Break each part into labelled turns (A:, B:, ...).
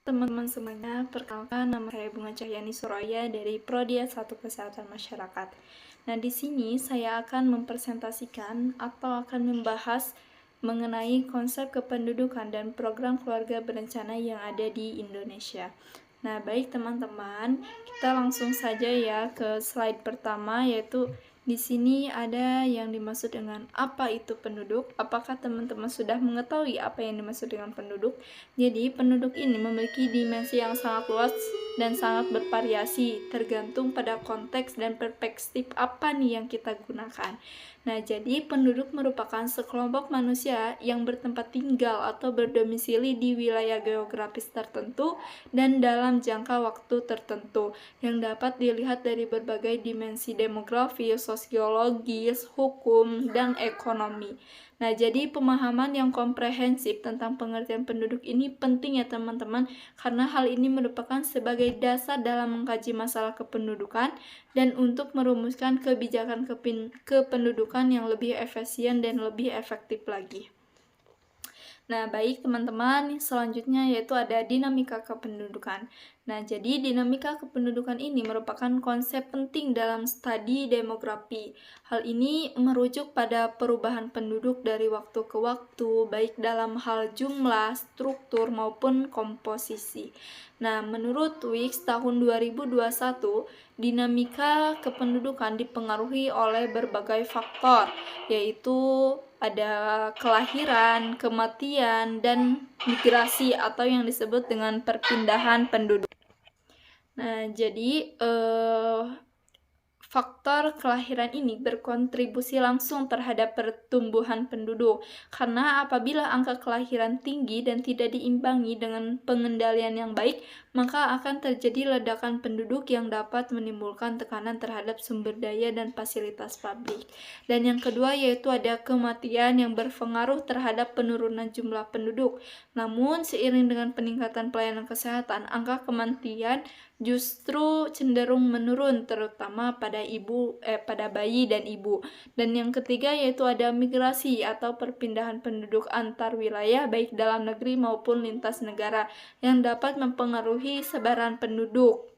A: Teman-teman semuanya, perkenalkan nama saya Bunga Cahyani Suraya dari Prodi S1 Kesehatan Masyarakat. Nah, di sini saya akan mempresentasikan atau akan membahas mengenai konsep kependudukan dan program keluarga berencana yang ada di Indonesia. Nah, baik teman-teman, kita langsung saja ya ke slide pertama, yaitu di sini ada yang dimaksud dengan apa itu penduduk. Apakah teman-teman sudah mengetahui apa yang dimaksud dengan penduduk? Jadi, penduduk ini memiliki dimensi yang sangat luas dan sangat bervariasi, tergantung pada konteks dan perspektif apa nih yang kita gunakan. Nah, jadi penduduk merupakan sekelompok manusia yang bertempat tinggal atau berdomisili di wilayah geografis tertentu dan dalam jangka waktu tertentu, yang dapat dilihat dari berbagai dimensi demografis, sosiologis, hukum, dan ekonomi. Nah, jadi pemahaman yang komprehensif tentang pengertian penduduk ini penting ya teman-teman, karena hal ini merupakan sebagai dasar dalam mengkaji masalah kependudukan dan untuk merumuskan kebijakan kependudukan yang lebih efisien dan lebih efektif lagi. Nah, baik teman-teman, selanjutnya yaitu ada dinamika kependudukan. Nah, jadi dinamika kependudukan ini merupakan konsep penting dalam studi demografi. Hal ini merujuk pada perubahan penduduk dari waktu ke waktu, baik dalam hal jumlah, struktur, maupun komposisi. Nah, menurut Wix tahun 2021, dinamika kependudukan dipengaruhi oleh berbagai faktor, yaitu ada kelahiran, kematian, dan migrasi atau yang disebut dengan perpindahan penduduk. Nah, jadi faktor kelahiran ini berkontribusi langsung terhadap pertumbuhan penduduk, karena apabila angka kelahiran tinggi dan tidak diimbangi dengan pengendalian yang baik, maka akan terjadi ledakan penduduk yang dapat menimbulkan tekanan terhadap sumber daya dan fasilitas publik. Dan yang kedua yaitu ada kematian yang berpengaruh terhadap penurunan jumlah penduduk. Namun seiring dengan peningkatan pelayanan kesehatan, angka kematian justru cenderung menurun, terutama pada bayi dan ibu. Dan yang ketiga yaitu ada migrasi atau perpindahan penduduk antar wilayah baik dalam negeri maupun lintas negara yang dapat mempengaruhi sebaran penduduk.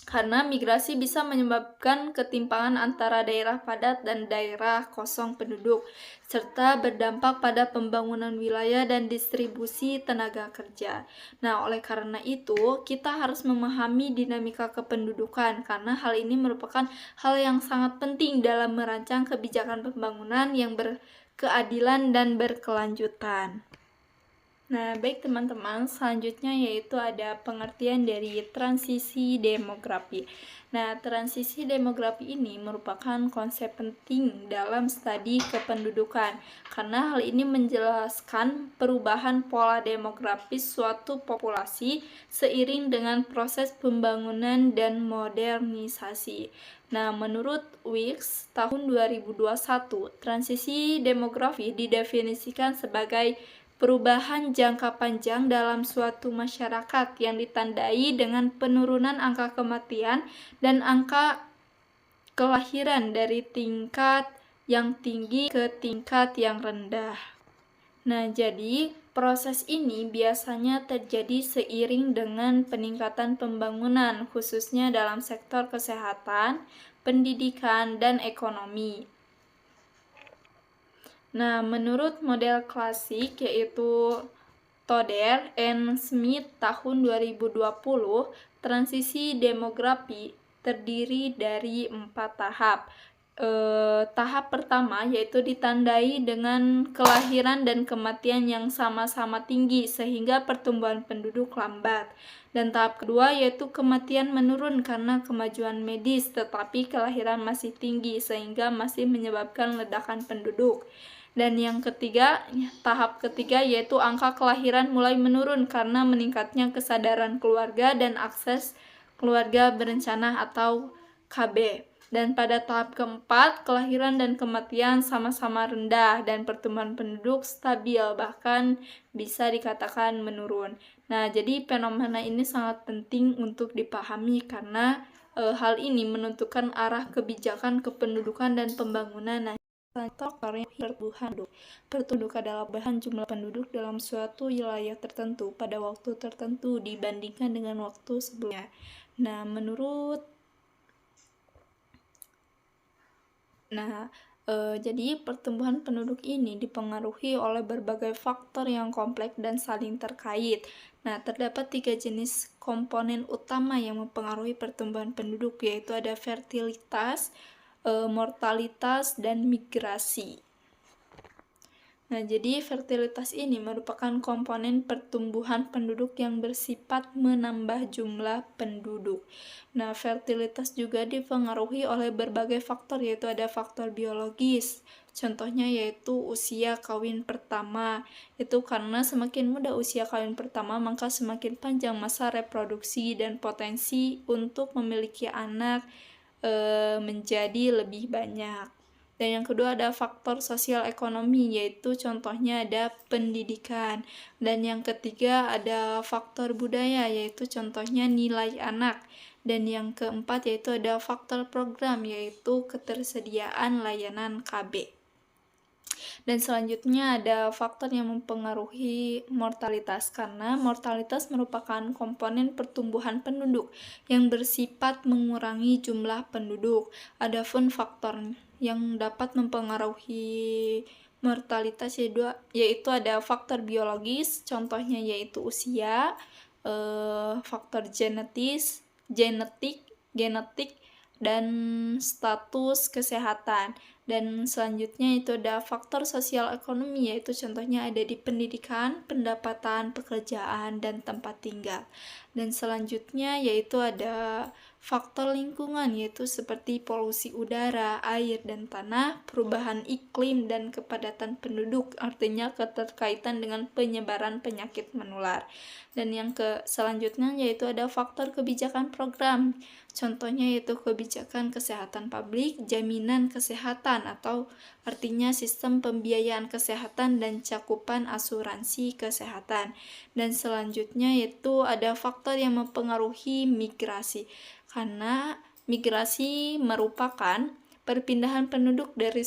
A: Karena migrasi bisa menyebabkan ketimpangan antara daerah padat dan daerah kosong penduduk, serta berdampak pada pembangunan wilayah dan distribusi tenaga kerja. Nah, oleh karena itu, kita harus memahami dinamika kependudukan, karena hal ini merupakan hal yang sangat penting dalam merancang kebijakan pembangunan yang berkeadilan dan berkelanjutan. Nah, baik teman-teman, selanjutnya yaitu ada pengertian dari transisi demografi. Nah, transisi demografi ini merupakan konsep penting dalam studi kependudukan, karena hal ini menjelaskan perubahan pola demografis suatu populasi seiring dengan proses pembangunan dan modernisasi. Nah, menurut Wix tahun 2021, transisi demografi didefinisikan sebagai perubahan jangka panjang dalam suatu masyarakat yang ditandai dengan penurunan angka kematian dan angka kelahiran dari tingkat yang tinggi ke tingkat yang rendah. Nah, jadi proses ini biasanya terjadi seiring dengan peningkatan pembangunan, khususnya dalam sektor kesehatan, pendidikan, dan ekonomi. Nah, menurut model klasik yaitu Toder and Smith tahun 2020, transisi demografi terdiri dari 4 tahap. Tahap pertama yaitu ditandai dengan kelahiran dan kematian yang sama-sama tinggi sehingga pertumbuhan penduduk lambat. Dan tahap kedua yaitu kematian menurun karena kemajuan medis tetapi kelahiran masih tinggi sehingga masih menyebabkan ledakan penduduk. Dan yang ketiga, tahap ketiga yaitu angka kelahiran mulai menurun karena meningkatnya kesadaran keluarga dan akses keluarga berencana atau KB. Dan pada tahap keempat, kelahiran dan kematian sama-sama rendah dan pertumbuhan penduduk stabil, bahkan bisa dikatakan menurun. Nah, jadi fenomena ini sangat penting untuk dipahami karena hal ini menentukan arah kebijakan kependudukan dan pembangunan. faktornya pertumbuhan penduduk. Pertumbuhan adalah perubahan jumlah penduduk dalam suatu wilayah tertentu pada waktu tertentu dibandingkan dengan waktu sebelumnya. Jadi pertumbuhan penduduk ini dipengaruhi oleh berbagai faktor yang kompleks dan saling terkait. Terdapat 3 jenis komponen utama yang mempengaruhi pertumbuhan penduduk, yaitu ada fertilitas, mortalitas, dan migrasi. Jadi fertilitas ini merupakan komponen pertumbuhan penduduk yang bersifat menambah jumlah penduduk. Fertilitas juga dipengaruhi oleh berbagai faktor, yaitu ada faktor biologis. Contohnya yaitu usia kawin pertama. Itu karena semakin muda usia kawin pertama, maka semakin panjang masa reproduksi dan potensi untuk memiliki anak menjadi lebih banyak. Dan yang kedua ada faktor sosial ekonomi, yaitu contohnya ada pendidikan. Dan yang ketiga ada faktor budaya, yaitu contohnya nilai anak. Dan yang keempat yaitu ada faktor program, yaitu ketersediaan layanan KB. Dan selanjutnya ada faktor yang mempengaruhi mortalitas, karena mortalitas merupakan komponen pertumbuhan penduduk yang bersifat mengurangi jumlah penduduk. Adapun faktor yang dapat mempengaruhi mortalitas yaitu ada faktor biologis, contohnya yaitu usia, faktor genetik, dan status kesehatan. Dan selanjutnya itu ada faktor sosial ekonomi, yaitu contohnya ada di pendidikan, pendapatan, pekerjaan, dan tempat tinggal. Dan selanjutnya yaitu ada faktor lingkungan, yaitu seperti polusi udara, air, dan tanah, perubahan iklim, dan kepadatan penduduk, artinya keterkaitan dengan penyebaran penyakit menular. Dan yang selanjutnya yaitu ada faktor kebijakan program, contohnya yaitu kebijakan kesehatan publik, jaminan kesehatan, atau artinya sistem pembiayaan kesehatan dan cakupan asuransi kesehatan. Dan selanjutnya yaitu ada faktor yang mempengaruhi migrasi, karena migrasi merupakan perpindahan penduduk dari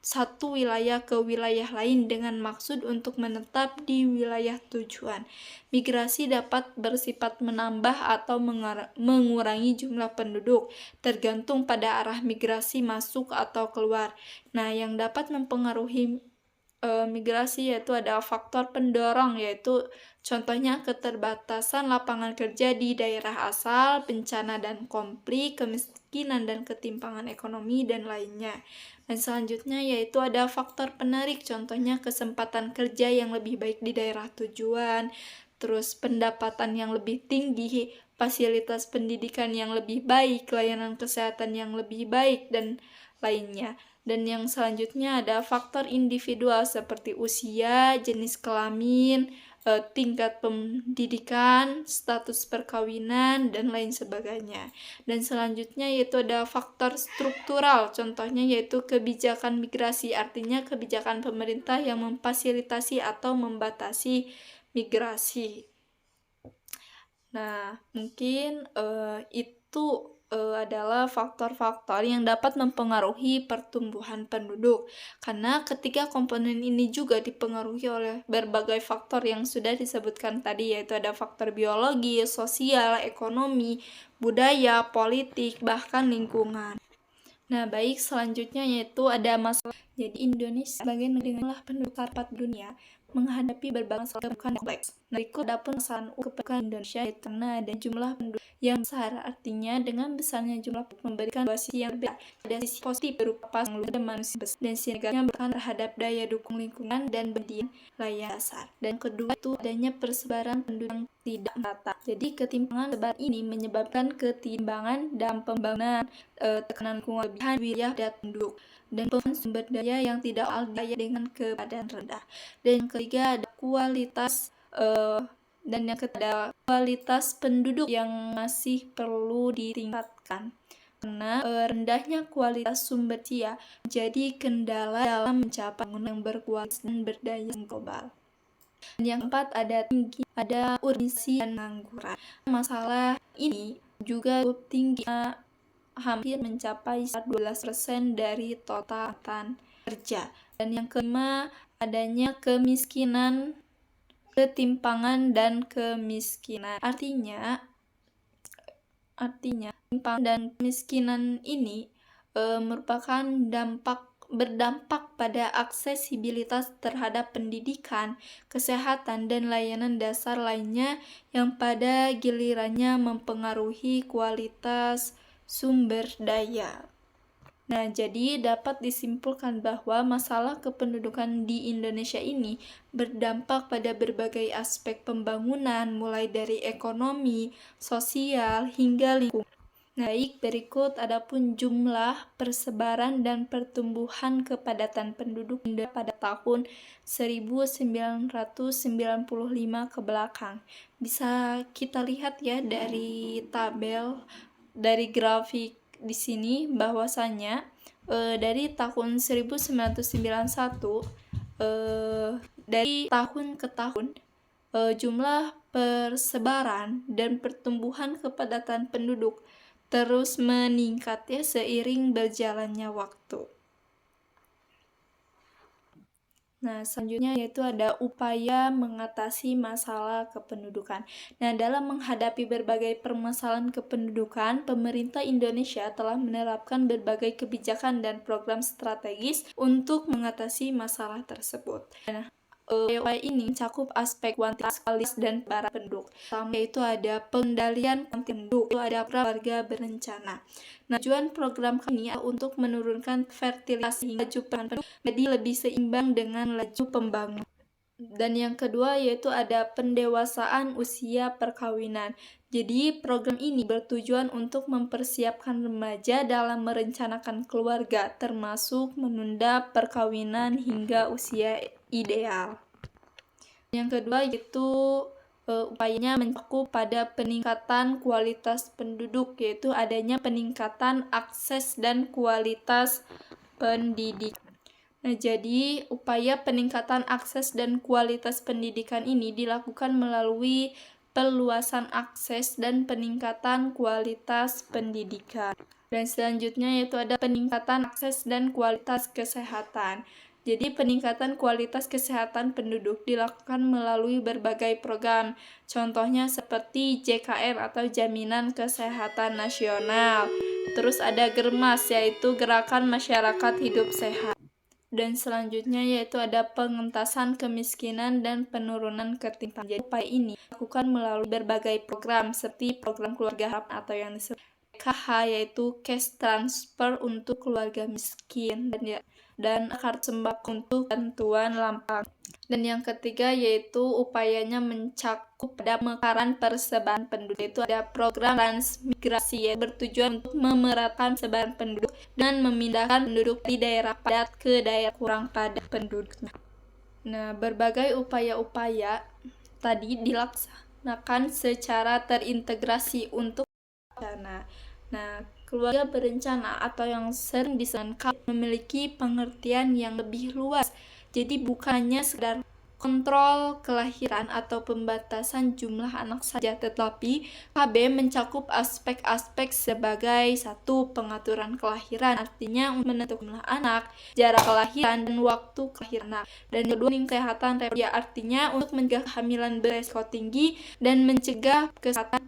A: satu wilayah ke wilayah lain dengan maksud untuk menetap di wilayah tujuan. Migrasi dapat bersifat menambah atau mengurangi jumlah penduduk, tergantung pada arah migrasi masuk atau keluar. Yang dapat mempengaruhi migrasi yaitu ada faktor pendorong, yaitu contohnya keterbatasan lapangan kerja di daerah asal, bencana dan konflik, kemiskinan dan ketimpangan ekonomi, dan lainnya. Dan selanjutnya yaitu ada faktor penarik, contohnya kesempatan kerja yang lebih baik di daerah tujuan, terus pendapatan yang lebih tinggi, fasilitas pendidikan yang lebih baik, layanan kesehatan yang lebih baik, dan lainnya. Dan yang selanjutnya ada faktor individual seperti usia, jenis kelamin, tingkat pendidikan, status perkawinan, dan lain sebagainya. Dan selanjutnya yaitu ada faktor struktural, contohnya yaitu kebijakan migrasi, artinya kebijakan pemerintah yang memfasilitasi atau membatasi migrasi. Mungkin itu adalah faktor-faktor yang dapat mempengaruhi pertumbuhan penduduk, karena ketiga komponen ini juga dipengaruhi oleh berbagai faktor yang sudah disebutkan tadi, yaitu ada faktor biologi, sosial, ekonomi, budaya, politik, bahkan lingkungan. Baik, selanjutnya yaitu ada masalah. Jadi Indonesia sebagai negara penduduk keempat dunia menghadapi berbagai masalah kompleks. Berikut adapun masalah kependudukan Indonesia, yaitu karena ada jumlah penduduk yang besar, artinya dengan besarnya jumlah memberikan situasi yang berbeda. Ada sisi positif berupa pasang dan manusia besar, dan sisi negatifnya berkaitan terhadap daya dukung lingkungan dan pendidikan layak dasar. Dan kedua itu adanya persebaran penduduk yang tidak merata. Jadi ketimpangan sebar ini menyebabkan ketimbangan dalam pembangunan, tekanan lingkungan lebihan wilayah dan penduduk, dan penggunaan sumber daya yang tidak daya dengan keadaan rendah. Dan yang ketiga ada kualitas penduduk yang masih perlu ditingkatkan, karena rendahnya kualitas sumber daya menjadi kendala dalam mencapai pembangunan yang berkualitas dan berdaya global. Dan yang keempat ada urbanisasi dan pengangguran. Masalah ini juga cukup tinggi, hampir mencapai 12% dari total kerja. Dan yang kelima, adanya kemiskinan, ketimpangan, dan kemiskinan. Artinya ketimpangan dan kemiskinan ini merupakan berdampak pada aksesibilitas terhadap pendidikan, kesehatan, dan layanan dasar lainnya yang pada gilirannya mempengaruhi kualitas sumber daya. Nah, jadi dapat disimpulkan bahwa masalah kependudukan di Indonesia ini berdampak pada berbagai aspek pembangunan, mulai dari ekonomi, sosial, hingga lingkungan. Nah, baik, berikut adapun jumlah, persebaran, dan pertumbuhan kepadatan penduduk pada tahun 1995 ke belakang. Bisa kita lihat ya dari tabel, dari grafik di sini bahwasanya dari tahun 1991 dari tahun ke tahun jumlah persebaran dan pertumbuhan kepadatan penduduk terus meningkat ya seiring berjalannya waktu. Nah, selanjutnya yaitu ada upaya mengatasi masalah kependudukan. Nah, dalam menghadapi berbagai permasalahan kependudukan, pemerintah Indonesia telah menerapkan berbagai kebijakan dan program strategis untuk mengatasi masalah tersebut. Nah, upaya ini mencakup aspek kuantitatif dan para penduduk. Pertama yaitu ada pengendalian penduduk, itu ada keluarga berencana. Nah, tujuan program ini untuk menurunkan fertilitas hingga laju penduduk jadi lebih seimbang dengan laju pembangunan. Dan yang kedua yaitu ada pendewasaan usia perkawinan. Jadi program ini bertujuan untuk mempersiapkan remaja dalam merencanakan keluarga, termasuk menunda perkawinan hingga usia ideal. Yang kedua yaitu upayanya mencakup pada peningkatan kualitas penduduk, yaitu adanya peningkatan akses dan kualitas pendidikan. Nah, jadi upaya peningkatan akses dan kualitas pendidikan ini dilakukan melalui perluasan akses dan peningkatan kualitas pendidikan. Dan selanjutnya yaitu ada peningkatan akses dan kualitas kesehatan. Jadi peningkatan kualitas kesehatan penduduk dilakukan melalui berbagai program. Contohnya seperti JKN atau Jaminan Kesehatan Nasional. Terus ada GERMAS yaitu Gerakan Masyarakat Hidup Sehat. Dan selanjutnya yaitu ada pengentasan kemiskinan dan penurunan ketimpangan. Jadi upaya ini dilakukan melalui berbagai program seperti program keluarga harapan atau yang disebut KH yaitu cash transfer untuk keluarga miskin dan kartu sembako untuk bantuan lampang. Dan yang ketiga yaitu upayanya mencakup pada pemekaran persebaran penduduk, yaitu ada program transmigrasi yang bertujuan untuk memeratakan persebaran penduduk dan memindahkan penduduk di daerah padat ke daerah kurang padat penduduknya. Nah, berbagai upaya-upaya tadi dilaksanakan secara terintegrasi untuk berencana. Nah, keluarga berencana atau yang sering disebut memiliki pengertian yang lebih luas. Jadi bukannya sekedar kontrol kelahiran atau pembatasan jumlah anak saja, tetapi KB mencakup aspek-aspek sebagai satu pengaturan kelahiran, artinya menentukan jumlah anak, jarak kelahiran, dan waktu kelahiran. Dan kedua, kesehatan reproduksi, artinya untuk mencegah kehamilan beresiko tinggi dan mencegah kesehatan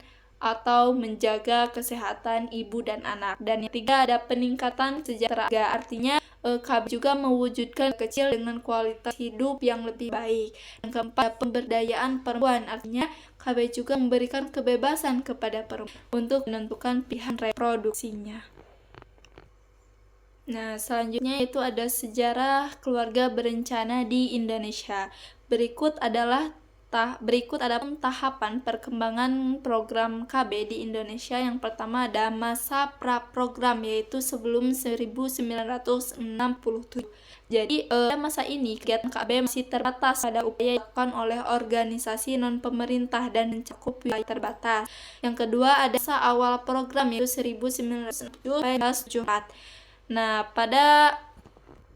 A: atau menjaga kesehatan ibu dan anak. Dan yang ketiga ada peningkatan sejahtera, artinya KB juga mewujudkan kecil dengan kualitas hidup yang lebih baik. Yang keempat, pemberdayaan perempuan, artinya KB juga memberikan kebebasan kepada perempuan untuk menentukan pilihan reproduksinya. Nah, selanjutnya itu ada sejarah keluarga berencana di Indonesia. Berikut adalah tahapan perkembangan program KB di Indonesia. Yang pertama ada masa pra-program, yaitu sebelum 1967. Jadi pada masa ini kegiatan KB masih terbatas pada upaya dilakukan oleh organisasi non-pemerintah dan mencakup wilayah terbatas. Yang kedua ada masa awal program, yaitu 1967.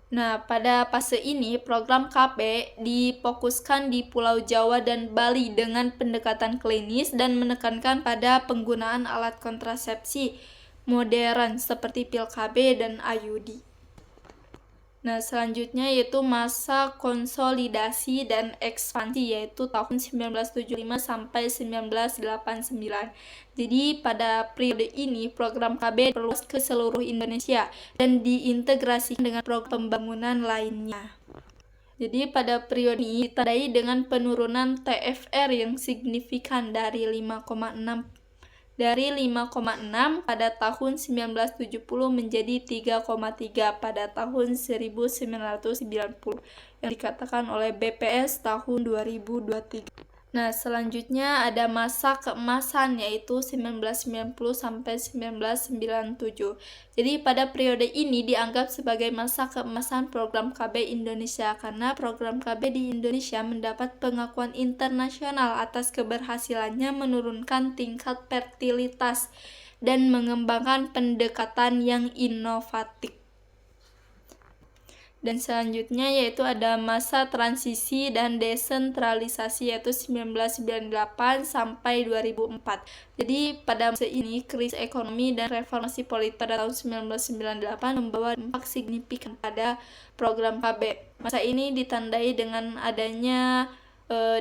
A: Nah, pada fase ini, program KB difokuskan di Pulau Jawa dan Bali dengan pendekatan klinis dan menekankan pada penggunaan alat kontrasepsi modern seperti pil KB dan IUD. Nah, selanjutnya yaitu masa konsolidasi dan ekspansi, yaitu tahun 1975 sampai 1989. Jadi pada periode ini program KB diperluas ke seluruh Indonesia dan diintegrasikan dengan program pembangunan lainnya. Jadi pada periode ini ditandai dengan penurunan TFR yang signifikan dari 5,6 pada tahun 1970 menjadi 3,3 pada tahun 1990 yang dikatakan oleh BPS tahun 2023. Nah, selanjutnya ada masa keemasan yaitu 1990 sampai 1997. Jadi pada periode ini dianggap sebagai masa keemasan program KB Indonesia karena program KB di Indonesia mendapat pengakuan internasional atas keberhasilannya menurunkan tingkat fertilitas dan mengembangkan pendekatan yang inovatif. Dan selanjutnya yaitu ada masa transisi dan desentralisasi yaitu 1998 sampai 2004. Jadi pada masa ini krisis ekonomi dan reformasi politik pada tahun 1998 membawa dampak signifikan pada program KB. Masa ini ditandai dengan adanya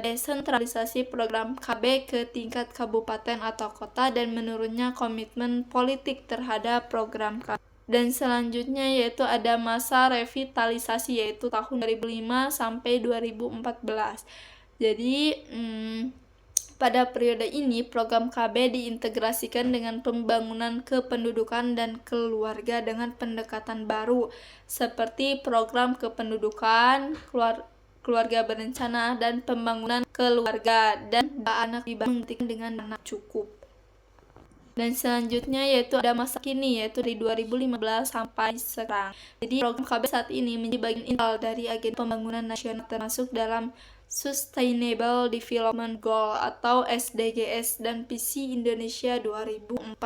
A: desentralisasi program KB ke tingkat kabupaten atau kota dan menurunnya komitmen politik terhadap program KB. Dan selanjutnya yaitu ada masa revitalisasi yaitu tahun 2005 sampai 2014. Jadi pada periode ini program KB diintegrasikan dengan pembangunan kependudukan dan keluarga dengan pendekatan baru seperti program kependudukan, keluarga berencana dan pembangunan keluarga dan anak dibangkitkan dengan dana cukup. Dan selanjutnya yaitu ada masa kini yaitu dari 2015 sampai sekarang. Jadi program KB saat ini menjadi bagian integral dari agenda pembangunan nasional termasuk dalam Sustainable Development Goal atau SDGs dan visi Indonesia 2045.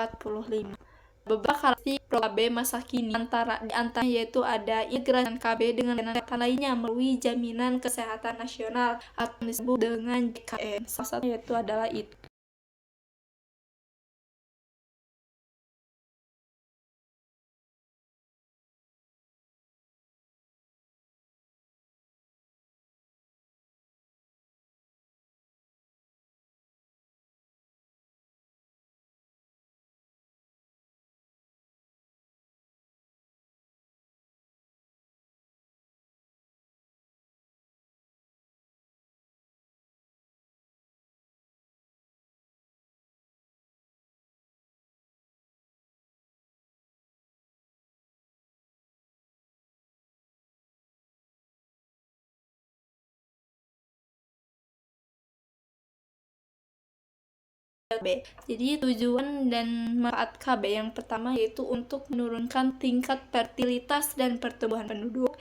A: Beberapa karakteristik program KB masa kini di antaranya yaitu ada integrasi KB dengan kesehatan lainnya melalui jaminan kesehatan nasional atau disebut dengan JKN. Salah satu yaitu adalah itu. KB. Jadi tujuan dan manfaat KB yang pertama yaitu untuk menurunkan tingkat fertilitas dan pertumbuhan penduduk.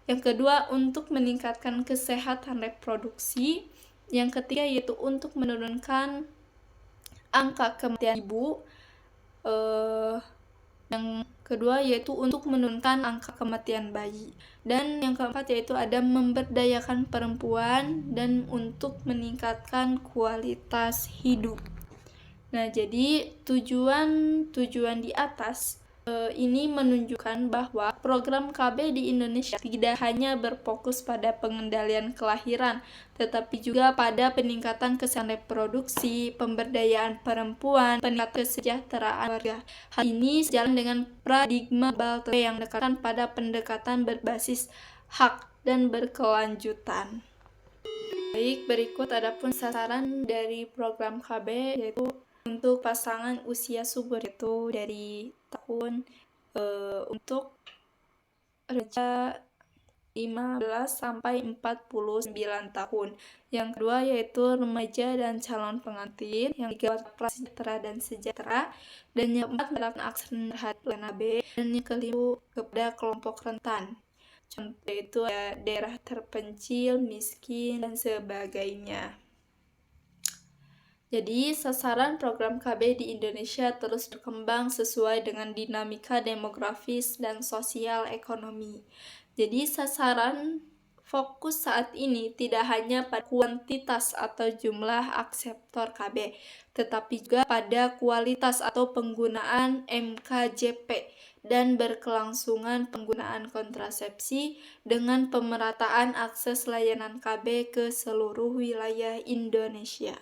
A: Yang kedua untuk meningkatkan kesehatan reproduksi. Yang ketiga yaitu untuk menurunkan angka kematian ibu. Yang kedua yaitu untuk menurunkan angka kematian bayi. Dan yang keempat yaitu ada memberdayakan perempuan dan untuk meningkatkan kualitas hidup. Nah, jadi tujuan di atas ini menunjukkan bahwa program KB di Indonesia tidak hanya berfokus pada pengendalian kelahiran, tetapi juga pada peningkatan kesehatan reproduksi, pemberdayaan perempuan, peningkatan kesejahteraan warga. Hal ini sejalan dengan paradigma global yang mendekatkan pada pendekatan berbasis hak dan berkelanjutan. Baik, berikut adapun sasaran dari program KB yaitu untuk pasangan usia subur itu dari tahun untuk remaja 15 sampai 49 tahun. Yang kedua yaitu remaja dan calon pengantin, yang ketiga prasejahtera dan sejahtera, dan yang keempat menerapkan akses terhadap pelayanan B, dan yang kelima kepada kelompok rentan. Contoh itu ya, daerah terpencil, miskin, dan sebagainya. Jadi, sasaran program KB di Indonesia terus berkembang sesuai dengan dinamika demografis dan sosial ekonomi. Jadi, sasaran Fokus saat ini tidak hanya pada kuantitas atau jumlah akseptor KB, tetapi juga pada kualitas atau penggunaan MKJP dan berkelangsungan penggunaan kontrasepsi dengan pemerataan akses layanan KB ke seluruh wilayah Indonesia.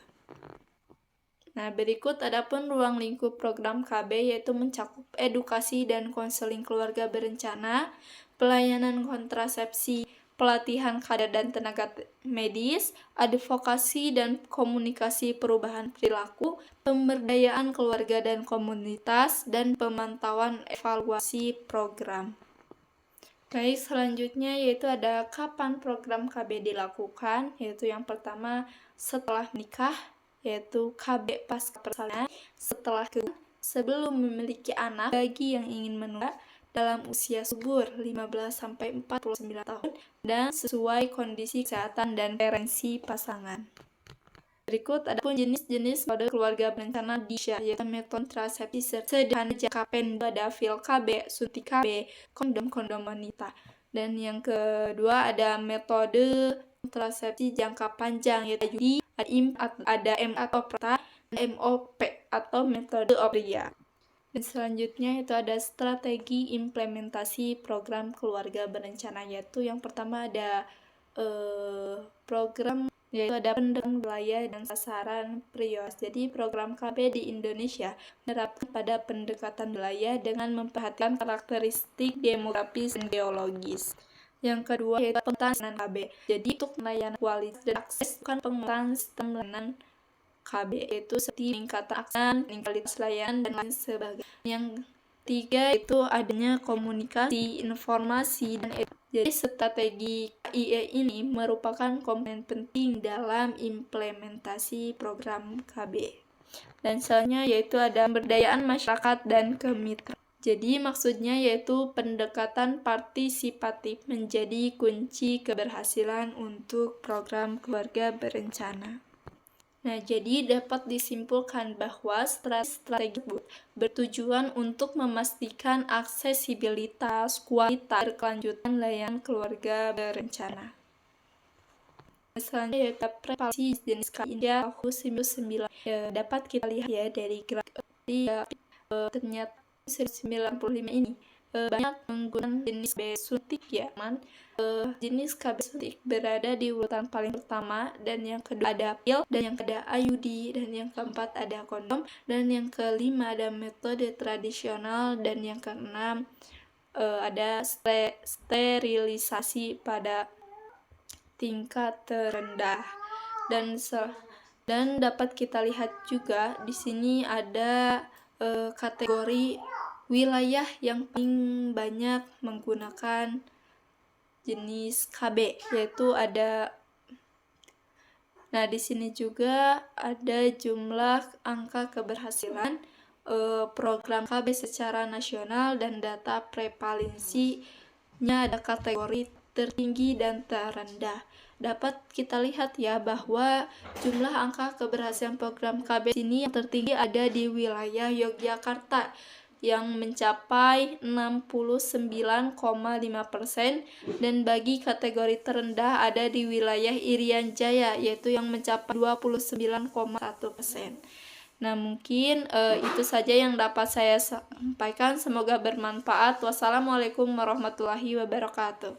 A: Nah, berikut adapun ruang lingkup program KB yaitu mencakup edukasi dan konseling keluarga berencana, pelayanan kontrasepsi, pelatihan kader dan tenaga medis, advokasi dan komunikasi perubahan perilaku, pemberdayaan keluarga dan komunitas, dan pemantauan evaluasi program. Baik, selanjutnya yaitu ada kapan program KB dilakukan, yaitu yang pertama setelah menikah, yaitu KB pasca persalinan, setelah sebelum memiliki anak bagi yang ingin menunda, dalam usia subur 15-49 tahun dan sesuai kondisi kesehatan dan preferensi pasangan. Berikut ada pun jenis-jenis metode keluarga berencana di Indonesia, yaitu metode kontrasepsi sederhana jangka pendek, Tadafil KB, suntik KB, kondom wanita. Dan yang kedua ada metode kontrasepsi jangka panjang, yaitu IUD, ada M atau PRTA, dan MOP atau metode Opria. Dan selanjutnya itu ada strategi implementasi program keluarga berencana, yaitu yang pertama ada program yaitu ada pendekatan wilayah dan sasaran prioritas. Jadi program KB di Indonesia menerapkan pada pendekatan wilayah dengan memperhatikan karakteristik demografis dan geologis. Yang kedua yaitu pengenalan KB. Jadi untuk layanan kualitas dan akses bukan pengenalan sistem layanan KB, yaitu seperti peningkatan akses, kualitas layanan dan lain sebagainya. Yang ketiga itu adanya komunikasi, informasi, dan edukasi. Jadi strategi IE ini merupakan komponen penting dalam implementasi program KB. Dan selanjutnya yaitu ada pemberdayaan masyarakat dan kemitraan. Jadi maksudnya yaitu pendekatan partisipatif menjadi kunci keberhasilan untuk program keluarga berencana. Nah, jadi dapat disimpulkan bahwa strategi bertujuan untuk memastikan aksesibilitas, kualitas, berkelanjutan layanan keluarga berencana. Misalnya yaitu prevalensi jenis India tahun 1999 dapat kita lihat ya dari grafik ternyata 1995 ini banyak menggunakan jenis KB suntik ya, jenis KB suntik berada di urutan paling pertama, dan yang kedua ada pil, dan yang kedua IUD, dan yang keempat ada kondom, dan yang kelima ada metode tradisional, dan yang keenam ada sterilisasi pada tingkat terendah. Dan dapat kita lihat juga di sini ada kategori wilayah yang paling banyak menggunakan jenis KB, yaitu ada. Nah, di sini juga ada jumlah angka keberhasilan program KB secara nasional dan data prevalensinya, ada kategori tertinggi dan terendah. Dapat kita lihat ya bahwa jumlah angka keberhasilan program KB ini yang tertinggi ada di wilayah Yogyakarta yang mencapai 69,5%, dan bagi kategori terendah ada di wilayah Irian Jaya yaitu yang mencapai 29,1%. Nah, mungkin itu saja yang dapat saya sampaikan. Semoga bermanfaat. Wassalamualaikum warahmatullahi wabarakatuh.